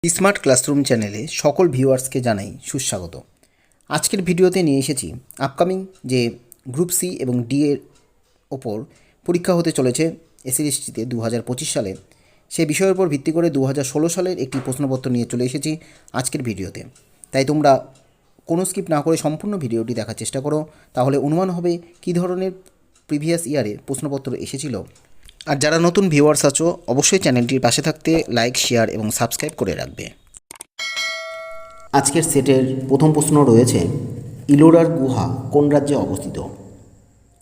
Smart classroom চ্যানেলে সকল ভিউয়ার্সকে জানাই সুস্বাগত। আজকের ভিডিওতে নিয়ে এসেছি আপকামিং যে গ্রুপ সি এবং ডি এর ওপর পরীক্ষা হতে চলেছে এসএসসিতে 2025 সালে, সেই বিষয়ের উপর ভিত্তি করে 2016 সালের একটি প্রশ্নপত্র নিয়ে চলে এসেছি আজকের ভিডিওতে। তাই তোমরা কোনো স্কিপ না করে সম্পূর্ণ ভিডিওটি দেখার চেষ্টা করো, তাহলে অনুমান হবে কী ধরনের প্রিভিয়াস ইয়ারে প্রশ্নপত্র এসেছিল। আর যারা নতুন ভিউয়ার্স আছো অবশ্যই চ্যানেলটির পাশে থাকতে লাইক, শেয়ার এবং সাবস্ক্রাইব করে রাখবে। আজকের সেটের প্রথম প্রশ্ন রয়েছে, ইলোরার গুহা কোন রাজ্যে অবস্থিত?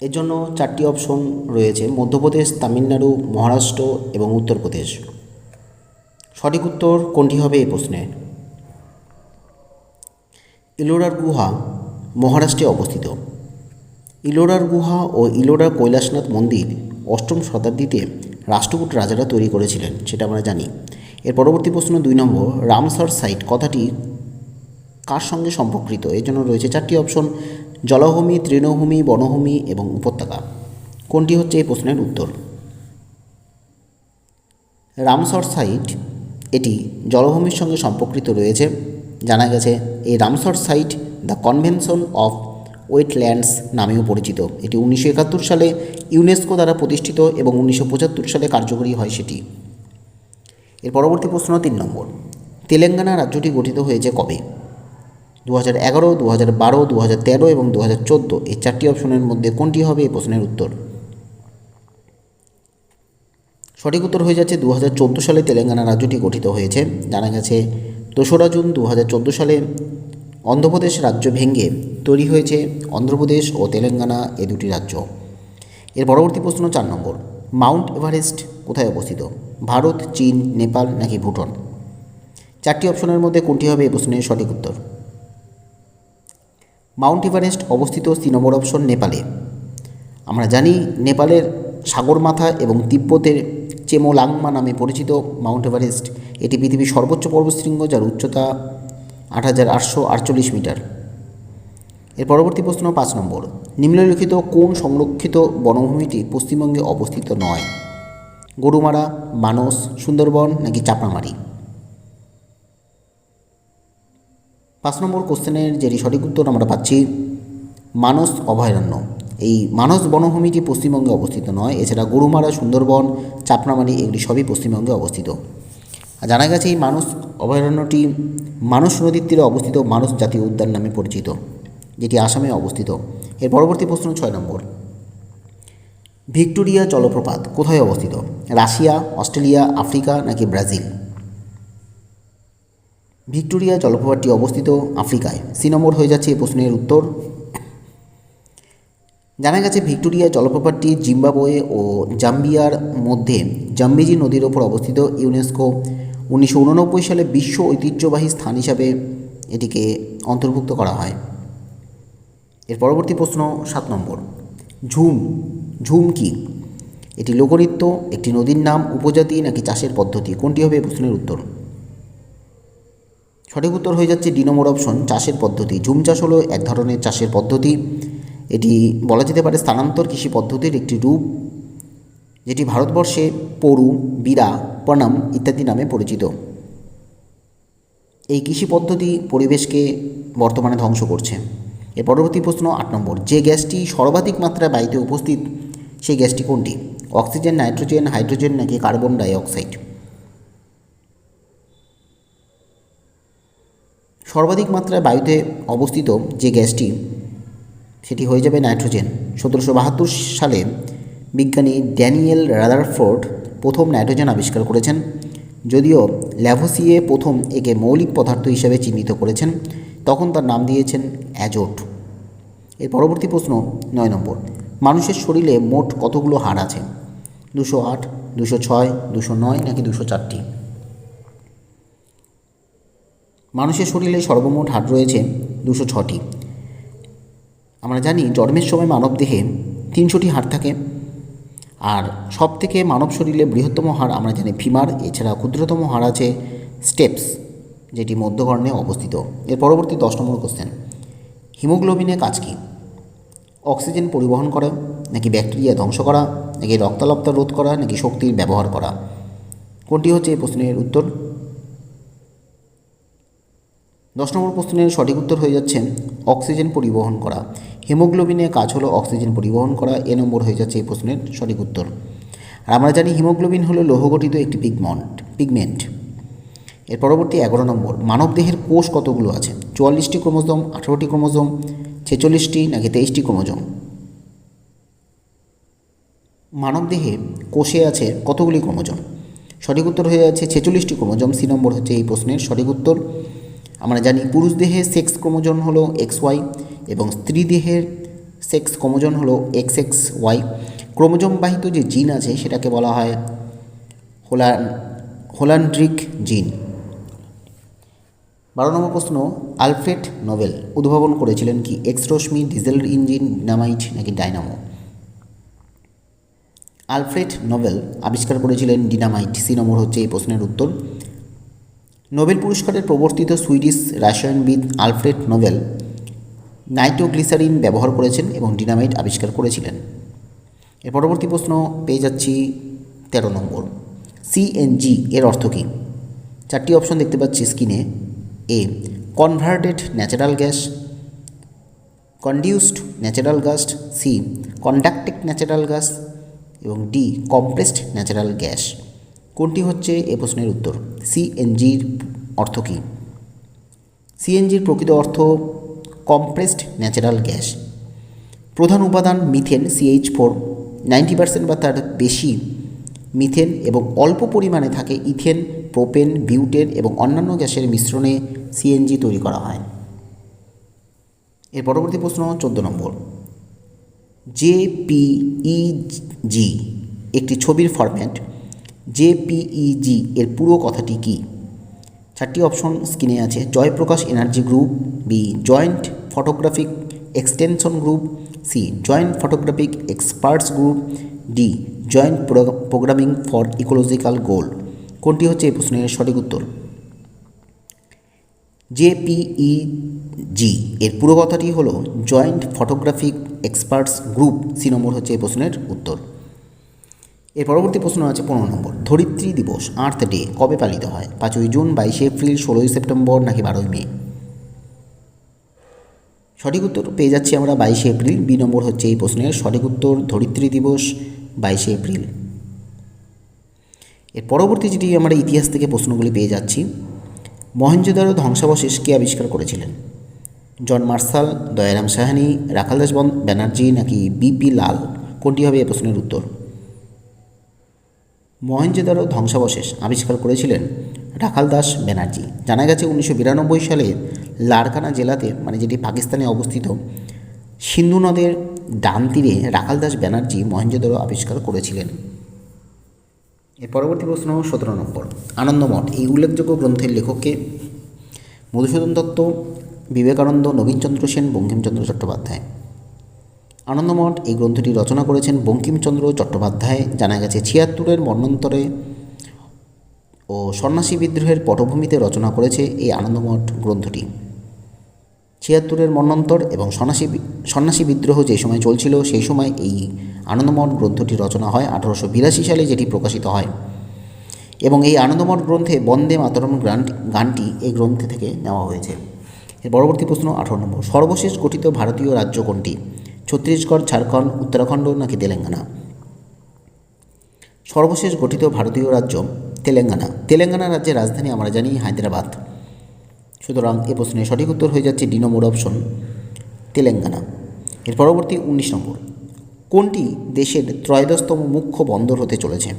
এর জন্য চারটি অপশন রয়েছে: মধ্যপ্রদেশ, তামিলনাড়ু, মহারাষ্ট্র এবং উত্তরপ্রদেশ। সঠিক উত্তর কোনটি হবে এই প্রশ্নে? ইলোরার গুহা মহারাষ্ট্রে অবস্থিত। ইলোরার গুহা ও ইলোরার কৈলাসনাথ মন্দির অষ্টম শতাব্দীতে রাষ্ট্রকূট রাজারা তৈরি করেছিলেন, সেটা আমরা জানি। এর পরবর্তী প্রশ্ন 2 নম্বর, রামসার সাইট কথাটি কার সঙ্গে সম্পর্কিত? এর জন্য রয়েছে চারটি অপশন: জলাভূমি, তৃণভূমি, বনভূমি এবং উপত্যকা। কোনটি হচ্ছে এই প্রশ্নের উত্তর? রামসার সাইট এটি জলাভূমির সঙ্গে সম্পর্কিত রয়েছে। জানা গেছে এই Ramsar site the convention of wetlands নামেও পরিচিত। এটি 1971 সালে ইউনেস্কো দ্বারা প্রতিষ্ঠিত এবং 1975 সালে কার্যকরী হয় সেটি। এর পরবর্তী প্রশ্ন 3 নম্বর, তেলেঙ্গানা রাজ্যটি গঠিত হয়েছে কবে? 2011, 2012, 2013 এবং 2014। এই চারটি অপশনের মধ্যে কোনটি হবে এই প্রশ্নের উত্তর? সঠিক উত্তর হয়ে যাচ্ছে 2014 সালে তেলেঙ্গানা রাজ্যটি গঠিত হয়েছে। জানা গেছে 2রা জুন 2014 সালে অন্ধ্রপ্রদেশ রাজ্য ভেঙে তৈরি হয়েছে অন্ধ্রপ্রদেশ ও তেলেঙ্গানা, এ দুটি রাজ্য। এর পরবর্তী প্রশ্ন 4 নম্বর, মাউন্ট এভারেস্ট কোথায় অবস্থিত? ভারত, চীন, নেপাল নাকি ভুটান? চারটি অপশনের মধ্যে কোনটি হবে এই প্রশ্নের সঠিক উত্তর? মাউন্ট এভারেস্ট অবস্থিত 3 নম্বর অপশন নেপালে। আমরা জানি নেপালের সাগরমাথা এবং তিব্বতের চেমোলাংমা নামে পরিচিত মাউন্ট এভারেস্ট। এটি পৃথিবীর সর্বোচ্চ পর্বতশৃঙ্গ, যার উচ্চতা 8,848 মিটার। এর পরবর্তী প্রশ্ন 5 নম্বর, নিম্নলিখিত কোন সংরক্ষিত বনভূমিটি পশ্চিমবঙ্গে অবস্থিত নয়? গরুমারা, মানস, সুন্দরবন নাকি চাপড়ামারি? 5 নম্বর কোশ্চেনের যেটি সঠিক উত্তর আমরা পাচ্ছি মানস অভয়ারণ্য। এই মানস বনভূমিটি পশ্চিমবঙ্গে অবস্থিত নয়। এছাড়া গরুমারা, সুন্দরবন, চাপড়ামারি এগুলি সবই পশ্চিমবঙ্গে অবস্থিত। আর জানা গেছে এই মানস অভয়ারণ্যটি মানস নদীর তীরে অবস্থিত মানস জাতীয় উদ্যান নামে পরিচিত, যেটি আসামে অবস্থিত। এর পরবর্তী প্রশ্ন 6 নম্বর, ভিক্টোরিয়া জলপ্রপাত কোথায় অবস্থিত? রাশিয়া, অস্ট্রেলিয়া, আফ্রিকা নাকি ব্রাজিল? ভিক্টোরিয়া জলপ্রপাতটি অবস্থিত আফ্রিকায়। সি নম্বর হয়ে যাচ্ছে এই প্রশ্নের উত্তর। জানা গেছে ভিক্টোরিয়া জলপ্রপাতটি জিম্বাবুয়ে ও জাম্বিয়ার মধ্যে জাম্বিজি নদীর ওপর অবস্থিত। ইউনেস্কো 1989 সালে বিশ্ব ঐতিহ্যবাহী স্থান হিসাবে এটিকে অন্তর্ভুক্ত করা হয়। এর পরবর্তী প্রশ্ন 7 নম্বর, ঝুম কি? এটি লোকনৃত্য, একটি নদীর নাম, উপজাতি নাকি চাষের পদ্ধতি? কোনটি হবে এই প্রশ্নের উত্তর? সঠিক উত্তর হয়ে যাচ্ছে ডি নম্বর অপশন, চাষের পদ্ধতি। ঝুম চাষ হলো এক ধরনের চাষের পদ্ধতি। এটি বলা যেতে পারে স্থানান্তর কৃষি পদ্ধতির একটি রূপ, যেটি ভারতবর্ষে পরু, বিরা, পনাম ইত্যাদি নামে পরিচিত। এই কৃষি পদ্ধতি পরিবেশকে বর্তমানে ধ্বংস করছে। এর পরবর্তী প্রশ্ন 8 নম্বর, যে গ্যাসটি সর্বাধিক মাত্রায় বায়ুতে উপস্থিত সেই গ্যাসটি কোনটি? অক্সিজেন, নাইট্রোজেন, হাইড্রোজেন নাকি কার্বন ডাইঅক্সাইড? সর্বাধিক মাত্রায় বায়ুতে অবস্থিত যে গ্যাসটি সেটি হয়ে যাবে নাইট্রোজেন। 1772 সালে বিজ্ঞানী ড্যানিয়েল রাদারফোর্ড প্রথম নাইট্রোজেন আবিষ্কার করেছেন, যদিও ল্যাভোসিয়ে প্রথম একে মৌলিক পদার্থ হিসেবে চিহ্নিত করেছেন। তখন তার নাম দিয়েছেন অ্যাজোট। এর পরবর্তী প্রশ্ন 9 নম্বর, মানুষের শরীরে মোট কতগুলো হাড় আছে? 208, 206, 209 নাকি 204টি? মানুষের শরীরে সর্বমোট হাড় রয়েছে 206টি। আমরা জানি জন্মের সময় মানবদেহে 300টি হাড় থাকে। আর সব থেকে মানব শরীরে বৃহত্তম হাড় আমরা জানি ফিমার। এছাড়া ক্ষুদ্রতম হাড় আছে স্টেপস, যেটি মধ্যকর্ণে অবস্থিত। এর পরবর্তী 10 নম্বর কোশ্চেন, হিমোগ্লোবিনের কাজ কী? অক্সিজেন পরিবহন করা নাকি ব্যাকটেরিয়া ধ্বংস করা নাকি রক্তাল্পতা রোধ করা নাকি শক্তির ব্যবহার করা? কোনটি হচ্ছে এই প্রশ্নের উত্তর? 10 নম্বর প্রশ্নের সঠিক উত্তর হয়ে যাচ্ছে অক্সিজেন পরিবহন করা। হিমোগ্লোবিনের কাজ হলো অক্সিজেন পরিবহন করা। এ নম্বর হয়ে যাচ্ছে এই প্রশ্নের সঠিক উত্তর। আর আমরা জানি হিমোগ্লোবিন হলো লৌহগঠিত একটি পিগমেন্ট। এর পরবর্তী 11 নম্বর, মানবদেহের কোষ কতগুলো আছে? 44টি ক্রোমোজোম, 18টি ক্রোমোজোম, 46টি নাকি 23টি ক্রোমোজোম? মানবদেহে কোষে আছে কতগুলি ক্রোমোজোম? সঠিক উত্তর হয়ে যাচ্ছে 46টি ক্রোমোজোম। সি নম্বর হচ্ছে এই প্রশ্নের সঠিক উত্তর। আমরা জানি পুরুষ দেহে সেক্স ক্রোমোজোম হলো XY এবং স্ত্রী দেহের সেক্স ক্রোমোজোম হলো XXY। ক্রোমোজোমবাহিত যে জিন আছে সেটাকে বলা হয় হোলান্ড্রিক জিন। 12 নম্বর প্রশ্ন, আলফ্রেড নোবেল উদ্ভাবন করেছিলেন কি? এক্স রশ্মি, ডিজেল ইঞ্জিন, ডিনামাইট নাকি ডায়নামো? আলফ্রেড নোবেল আবিষ্কার করেছিলেন ডিনামাইট। সি নম্বর হচ্ছে এই প্রশ্নের উত্তর। নোবেল পুরস্কারের প্রবর্তিত সুইডিশ রসায়নবিদ আলফ্রেড নোবেল নাইট্রোগ্লিসারিন ব্যবহার করেছেন এবং ডিনামাইট আবিষ্কার করেছিলেন। এর পরবর্তী প্রশ্ন পেয়ে যাচ্ছি 13 নম্বর, সিএনজি এর অর্থ কী? 4টি অপশন দেখতে পাচ্ছি স্ক্রিনে। A converted natural gas, conduced natural gas, C conducted natural gas এবং ডি কম্প্রেসড ন্যাচারাল গ্যাস। কোনটি হচ্ছে এ প্রশ্নের উত্তর? সিএনজির অর্থ কী? সিএনজির প্রকৃত অর্থ কম্প্রেসড ন্যাচারাল গ্যাস। প্রধান উপাদান মিথেন CH4, 90% বা তার বেশি মিথেন এবং অল্প পরিমাণে থাকে ইথেন, প্রোপেন, বিউটেন এবং অন্যান্য গ্যাসের মিশ্রণে সিএনজি তৈরি করা হয়। এর পরবর্তী প্রশ্ন 14 নম্বর, জেপিইজি একটি ছবির ফরম্যাট। জেপিইজি এর পুরো কথাটি কী? 4টি অপশন স্ক্রিনে আছে। Jaiprakash energy group, B joint photographic extension group, C joint photographic experts group, D joint programming for ecological goal. কোনটি হচ্ছে এই প্রশ্নের সঠিক উত্তর? জেপিইজি এর পুরো কথাটি হলো joint photographic experts group. C নম্বর হচ্ছে এই প্রশ্নের উত্তর। এর পরবর্তী প্রশ্ন আছে 15 নম্বর, ধরিত্রী দিবস আর্থ ডে কবে পালিত হয়? 5ই জুন, 22শে এপ্রিল, 16ই সেপ্টেম্বর নাকি 12ই মে? সঠিক উত্তর পেয়ে যাচ্ছি আমরা 22শে এপ্রিল। বি নম্বর হচ্ছে এই প্রশ্নের সঠিক উত্তর, ধরিত্রী দিবস 22শে এপ্রিল। এর পরবর্তী যেটি আমরা ইতিহাস থেকে প্রশ্নগুলি পেয়ে যাচ্ছি, মহেঞ্জোদারো ধ্বংসাবশেষ কে আবিষ্কার করেছিলেন? জন মার্শাল, দয়ারাম সাহানি, রাখালদাস ব্যানার্জি নাকি বিপি লাল? কোনটি হবে এই প্রশ্নের উত্তর? মহেঞ্জোদারো ধ্বংসাবশেষ আবিষ্কার করেছিলেন রাখালদাস ব্যানার্জি। জানা গেছে 1992 সালে লারকানা জেলাতে, মানে যেটি পাকিস্তানে অবস্থিত, সিন্ধু নদের ডান তীরে রাখালদাস ব্যানার্জি মহেঞ্জোদারো আবিষ্কার করেছিলেন। এর পরবর্তী প্রশ্ন 17 নম্বর, আনন্দমঠ এই উল্লেখযোগ্য গ্রন্থের লেখককে? মধুসূদন দত্ত, বিবেকানন্দ, নবীনচন্দ্র সেন, বঙ্কিমচন্দ্র চট্টোপাধ্যায়। আনন্দমঠ এই গ্রন্থটি রচনা করেছেন বঙ্কিমচন্দ্র চট্টোপাধ্যায়। জানা গেছে 76-এর মন্বন্তরে ও সন্ন্যাসী বিদ্রোহের পটভূমিতে রচনা করেছে এই আনন্দমঠ গ্রন্থটি। 76-এর মন্বন্তর এবং সন্ন্যাসী বিদ্রোহ যে সময় চলছিল সেই সময় এই আনন্দমঠ গ্রন্থটি রচনা হয় 1882 সালে, যেটি প্রকাশিত হয়। এবং এই আনন্দমঠ গ্রন্থে বন্দে মাতরম গানটি এই গ্রন্থ থেকে নেওয়া হয়েছে। এর পরবর্তী প্রশ্ন 18 নম্বর, সর্বশেষ গঠিত ভারতীয় রাজ্য কোনটি? ছত্তিশগড়, ঝাড়খণ্ড, উত্তরাখণ্ড নাকি তেলেঙ্গানা? সর্বশেষ গঠিত ভারতীয় রাজ্য তেলেঙ্গানা। তেলেঙ্গানা রাজ্যের রাজধানী আমরা জানি হায়দ্রাবাদ। সুতরাং এ প্রশ্নের সঠিক উত্তর হয়ে যাচ্ছে ডি নম্বর অপশন, তেলেঙ্গানা। এর পরবর্তী 19 নম্বর, কোনটি দেশের 13তম মুখ্য বন্দর হতে চলেছে?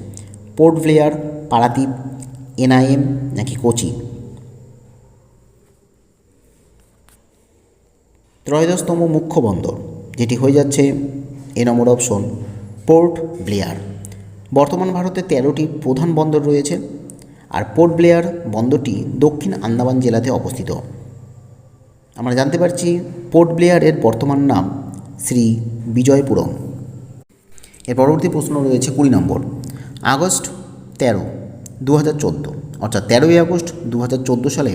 পোর্ট ব্লেয়ার, পারাদ্বীপ, এনআইএম নাকি কোচি? 13তম মুখ্য বন্দর যেটি হয়ে যাচ্ছে এ নম্বর অপশন, পোর্ট ব্লেয়ার। বর্তমান ভারতে 13টি প্রধান বন্দর রয়েছে, আর পোর্ট ব্লেয়ার বন্দরটি দক্ষিণ আন্দামান জেলাতে অবস্থিত। আমরা জানতে পারছি পোর্ট ব্লেয়ারের বর্তমান নাম শ্রী বিজয়পুরম। এর পরবর্তী প্রশ্ন রয়েছে 20 নম্বর, আগস্ট 13, 2014 অর্থাৎ 13ই আগস্ট 2014 সালে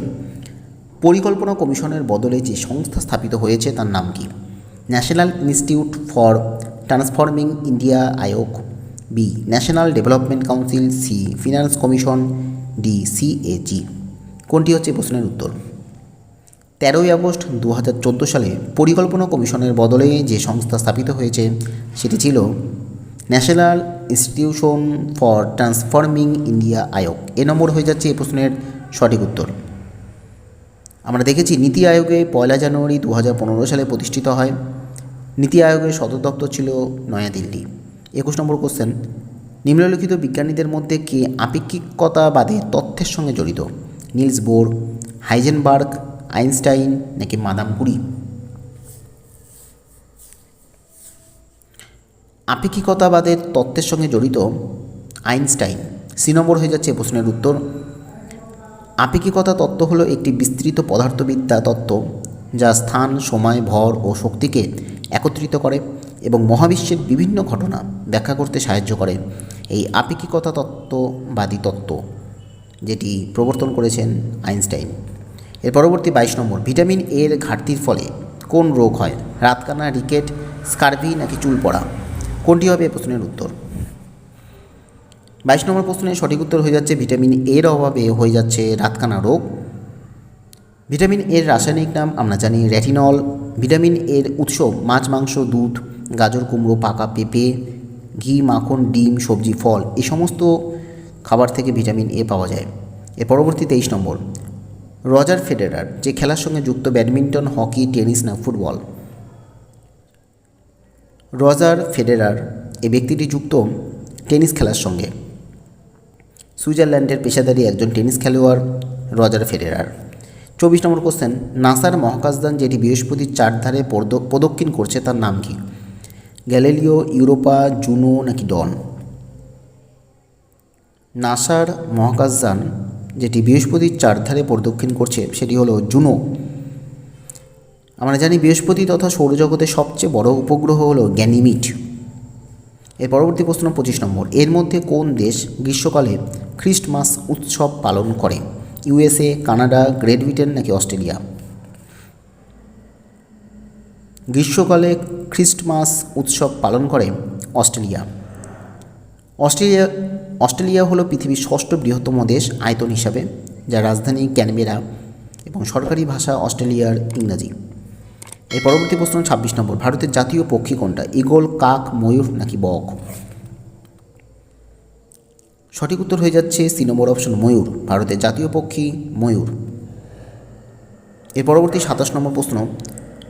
পরিকল্পনা কমিশনের বদলে যে সংস্থা স্থাপিত হয়েছে তার নাম কি? National institution for transforming India Aayog, B national development council, C finance commission, D CAG. কোনটি হচ্ছে প্রশ্নের উত্তর? 13ই আগস্ট 2014 সালে পরিকল্পনা কমিশনের বদলে যে সংস্থা স্থাপিত হয়েছে সেটি ছিল National Institution for transforming India Aayog. নম্বর হয়ে যাচ্ছে এই প্রশ্নের সঠিক উত্তর। আমরা দেখেছি নীতি আয়োগে 1 জানুয়ারি 2015 সালে প্রতিষ্ঠিত হয়। নীতি আয়োগের সদর দপ্তর ছিল নয়াদিল্লি। 21 নম্বর কোশ্চেন, নিম্নলিখিত বিজ্ঞানীদের মধ্যে কে আপেক্ষিকতাবাদী তত্ত্বের সঙ্গে জড়িত? নিলস বোর, হাইজেনবার্গ, আইনস্টাইন নাকি মাদাম কুরি? আপেক্ষিকতাবাদের তত্ত্বের সঙ্গে জড়িত আইনস্টাইন। নম্বর হয়ে যাচ্ছে প্রশ্নের উত্তর। আপেক্ষিকতা তত্ত্ব হলো একটি বিস্তৃত পদার্থবিদ্যা তত্ত্ব যা স্থান, সময়, ভর ও শক্তিকে একত্রিত করে এবং মহাবিশ্বের বিভিন্ন ঘটনা ব্যাখ্যা করতে সাহায্য করে। এই আপেক্ষিকতা তত্ত্ববাদী তত্ত্ব যেটি প্রবর্তন করেছেন আইনস্টাইন। এর পরবর্তী 22 নম্বর, ভিটামিন এর ঘাটতির ফলে কোন রোগ হয়? রাতকানা, রিকেট, স্কারভি নাকি চুল পড়া? কোনটি হবে প্রশ্নের উত্তর? 22 নম্বর প্রশ্নের সঠিক উত্তর হয়ে যাচ্ছে ভিটামিন এর অভাবে হয়ে যাচ্ছে রাতকানা রোগ। ভিটামিন এর রাসায়নিক নাম আমরা জানি রেটিনল। ভিটামিন এর উৎস মাছ, মাংস, দুধ, গাজর, কুমড়ো, পাকা পেঁপে, ঘি, মাখন, ডিম, সবজি, ফল এই সমস্ত খাবার থেকে ভিটামিন এ পাওয়া যায়। এর পরবর্তী 23 নম্বর, রজার ফেডেরার যে খেলার সঙ্গে যুক্ত ব্যাডমিন্টন, হকি, টেনিস না ফুটবল? রজার ফেডেরার এই ব্যক্তিটি যুক্ত টেনিস খেলার সঙ্গে। সুইজারল্যান্ডের পেশাদারী একজন টেনিস খেলোয়াড় রজার ফেডেরার। 24 নম্বর কোশ্চেন, নাসার মহাকাশযান যেটি বৃহস্পতির চারধারে প্রদক্ষিণ করছে তার নাম কি? গ্যালিলিও, ইউরোপা, জুনো নাকি ডন? নাসার মহাকাশযান যেটি বৃহস্পতির চারধারে প্রদক্ষিণ করছে সেটি হলো জুনো। আমরা জানি বৃহস্পতি তথা সৌরজগতের সবচেয়ে বড় উপগ্রহ হলো গ্যানিমিড। এর পরবর্তী প্রশ্ন 25 নম্বর, এর মধ্যে কোন দেশ গ্রীষ্মকালে খ্রিস্টমাস উৎসব পালন করে? ইউএসএ, কানাডা, গ্রেট ব্রিটেন নাকি অস্ট্রেলিয়া? গ্রীষ্মকালে খ্রিস্টমাস উৎসব পালন করে অস্ট্রেলিয়া। অস্ট্রেলিয়া হলো পৃথিবীর 6ষ্ঠ বৃহত্তম দেশ আয়তন হিসাবে, যার রাজধানী ক্যানবেরা এবং সরকারি ভাষা অস্ট্রেলিয়ার ইংরাজি। এর পরবর্তী প্রশ্ন 26 নম্বর, ভারতের জাতীয় পক্ষী কোনটা? ঈগল, কাক, ময়ূর নাকি বক? সঠিক উত্তর হয়ে যাচ্ছে সি নম্বর অপশন ময়ূর। ভারতের জাতীয় পক্ষী ময়ূর। এর পরবর্তী 27 নম্বর প্রশ্ন,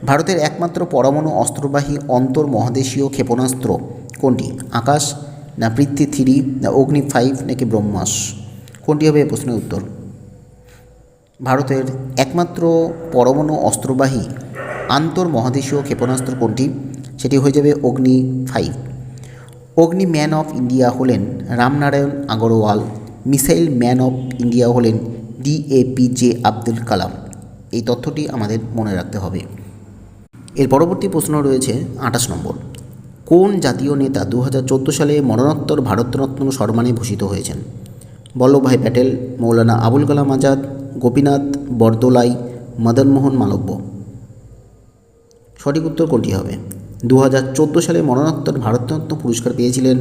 ভারতের একমাত্র পরমাণু অস্ত্রবাহী অন্তর্মহাদেশীয় ক্ষেপণাস্ত্র কোনটি? আকাশ না পৃথ্বী 3 না অগ্নি 5 নাকি ব্রহ্মাস? কোনটি হবে প্রশ্নের উত্তর? ভারতের একমাত্র পরমাণু অস্ত্রবাহী আন্তর্মহাদেশীয় ক্ষেপণাস্ত্র কোনটি? সেটি হয়ে যাবে অগ্নি 5। অগ্নি ম্যান অফ ইন্ডিয়া হলেন Ramnarayan Agarwal. Missile man of India হলেন DAPJ আব্দুল কালাম। এই তথ্যটি আমাদের মনে রাখতে হবে। এর পরবর্তী প্রশ্ন রয়েছে 28 নম্বর, কোন জাতীয় নেতা 2014 সালে মরণোত্তর ভারতরত্ন সম্মানে ভূষিত হয়েছেন? বল্লভভাই প্যাটেল, মৌলানা আবুল কালাম আজাদ, গোপীনাথ বরদলাই, মদন মোহন মালব্য? সঠিক উত্তর কোনটি হবে? 2014 সালে মরণোত্তর ভারতরত্ন পুরস্কার পেয়েছিলেন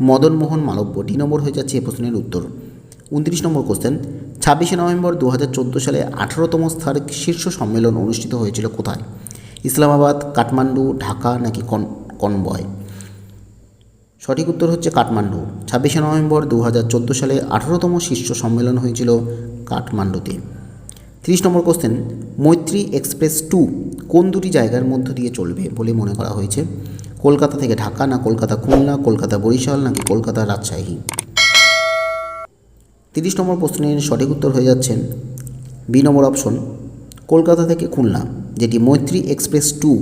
মদন মোহন মালব্য। ডি নম্বর হয়ে যাচ্ছে এই প্রশ্নের উত্তর। 29 নম্বর কোশ্চেন, 26 নভেম্বর 2014 সালে 18তম সার্ক শীর্ষ সম্মেলন অনুষ্ঠিত হয়েছিল কোথায়? ইসলামাবাদ, কাঠমান্ডু, ঢাকা নাকি কনভয়? সঠিক উত্তর হচ্ছে কাঠমান্ডু। 26 নভেম্বর 2014 সালে 18তম শীর্ষ সম্মেলন হয়েছিল কাঠমান্ডুতে। 30 নম্বর কোশ্চেন, মৈত্রী এক্সপ্রেস 2 কোন দুটি জায়গার মধ্য দিয়ে চলবে বলে মনে করা হয়েছে? কলকাতা থেকে ঢাকা না কলকাতা খুলনা, কলকাতা বরিশাল নাকি কলকাতা রাজশাহী? 30 নম্বর প্রশ্নের সঠিক উত্তর হয়ে যাচ্ছেন বি নম্বর অপশন কলকাতা থেকে খুলনা, যেটি মৈত্রী এক্সপ্রেস 2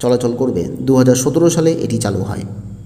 চলাচল করবে। 2017 সালে এটি চালু হয়।